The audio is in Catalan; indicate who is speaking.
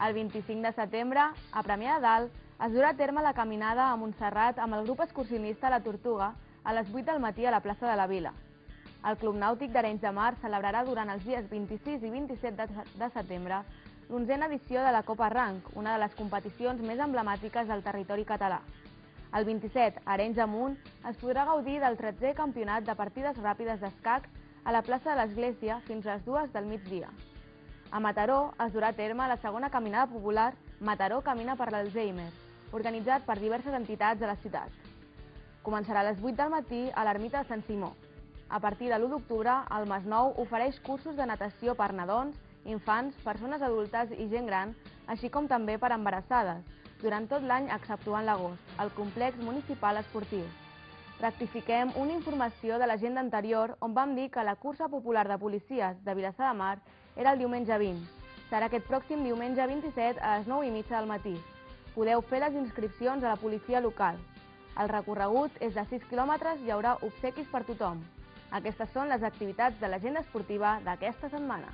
Speaker 1: El 25 de setembre, a Premià de Dalt, es durà a terme la caminada a Montserrat amb el grup excursionista La Tortuga a les 8 del matí a la plaça de la Vila. El Club Nàutic d'Arenys de Mar celebrarà durant els dies 26 i 27 de setembre l'11a edició de la Copa Ranc, una de les competicions més emblemàtiques del territori català. El 27, a Arenys de Munt, es podrà gaudir del 13è campionat de partides ràpides d'escacs a la plaça de l'Església fins a les 2 del migdia. A Mataró es durà a terme la segona caminada popular Mataró Camina per l'Alzheimer, organitzat per diverses entitats de la ciutat. Començarà a les 8 del matí a l'Ermita de Sant Simó. A partir de l'1 d'octubre, el Masnou ofereix cursos de natació per nadons, infants, persones adultes i gent gran, així com també per embarassades, durant tot l'any exceptuant l'agost, al complex municipal esportiu. Rectifiquem una informació de l'agenda anterior on vam dir que la cursa popular de policies de Vilassar de Mar era el diumenge 20. Serà aquest pròxim diumenge 27 a les 9:30 del matí. Podeu fer les inscripcions a la policia local. El recorregut és de 6 quilòmetres i hi haurà obsequis per tothom. Aquestes són les activitats de l'agenda esportiva d'aquesta setmana.